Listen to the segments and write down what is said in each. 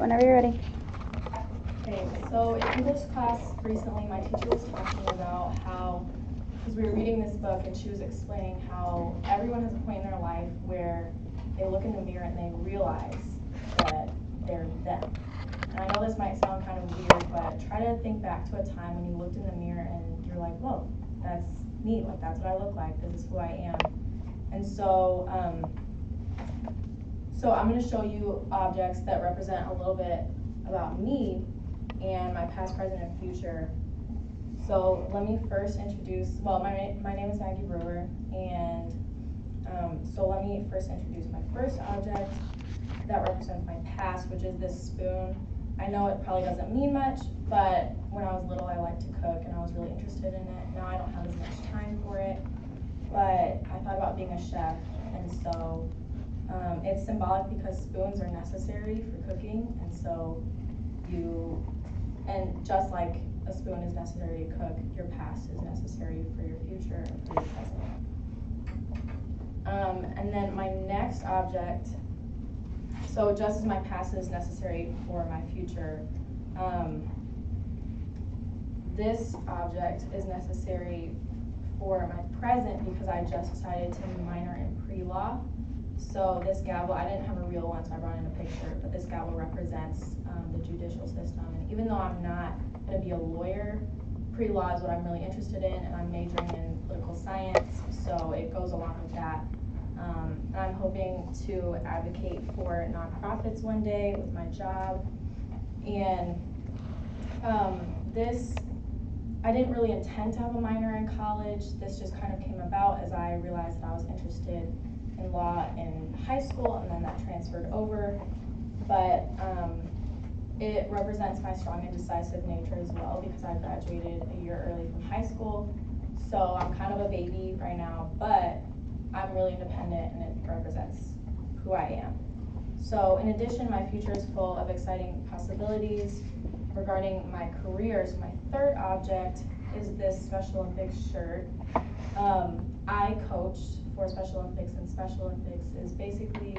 Whenever you're ready. Okay, so in English class recently, my teacher was talking about how, because we were reading this book, and she was explaining how everyone has a point in their life where they look in the mirror and they realize that they're them. And I know this might sound kind of weird, but try to think back to a time when you looked in the mirror and you're like, whoa, that's me, like that's what I look like, this is who I am. And so, I'm going to show you objects that represent a little bit about me and my past, present, and future. So let me first introduce, well, my name is Maggie Brewer, and so let me first introduce my first object that represents my past, which is this spoon. I know it probably doesn't mean much, but when I was little I liked to cook and I was really interested in it. Now I don't have as much time for it, but I thought about being a chef, and so it's symbolic because spoons are necessary for cooking, and so and just like a spoon is necessary to cook, your past is necessary for your future and for your present. And then my next object, so just as my past is necessary for my future, this object is necessary for my present because I just decided to minor in pre-law. So this gavel, I didn't have a real one, so I brought in a picture, but this gavel represents the judicial system. And even though I'm not going to be a lawyer, pre-law is what I'm really interested in, and I'm majoring in political science, so it goes along with that. And I'm hoping to advocate for nonprofits one day with my job. And I didn't really intend to have a minor in college. This just kind of came about as I realized that I was interested in law in high school, and then that transferred over. But it represents my strong and decisive nature as well because I graduated a year early from high school. So I'm kind of a baby right now, but I'm really independent, and it represents who I am. So in addition, my future is full of exciting possibilities regarding my career. So my third object is this Special Olympics shirt. I coached for Special Olympics, and Special Olympics is basically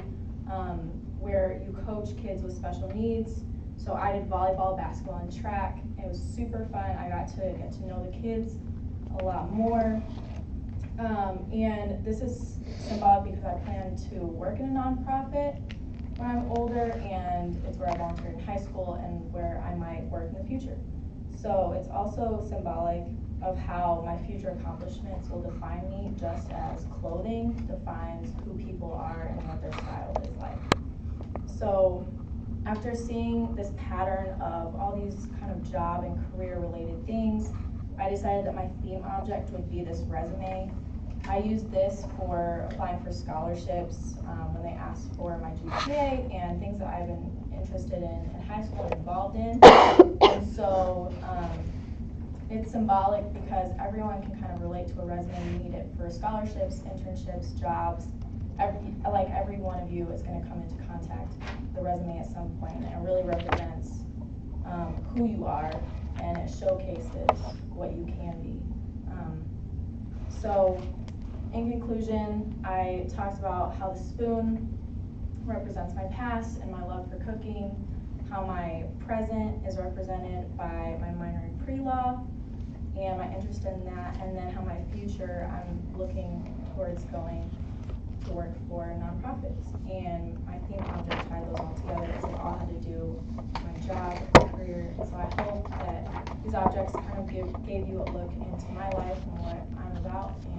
where you coach kids with special needs. So I did volleyball, basketball, and track. It was super fun. I got to get to know the kids a lot more. And this is symbolic because I plan to work in a nonprofit when I'm older, and it's where I volunteered in high school and where I might work in the future. So it's also symbolic of how my future accomplishments will define me, just as clothing defines who people are and what their style is like. So after seeing this pattern of all these kind of job and career related things, I decided that my theme object would be this resume. I used this for applying for scholarships when they asked for my GPA and things that I've been interested in high school and involved in. And so it's symbolic because everyone can kind of relate to a resume. You need it for scholarships, internships, jobs. Every one of you is going to come into contact with the resume at some point, and it really represents who you are, and it showcases what you can be. So in conclusion, I talked about how the spoon represents my past and my love for cooking, how my present is represented by my minor in pre-law and my interest in that, and then how my future, I'm looking towards going to work for nonprofits. And my theme object tied those all together because it all had to do with my job, my career. So I hope that these objects kind of gave you a look into my life and what I'm about, and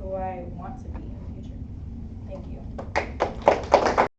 who I want to be in the future. Thank you.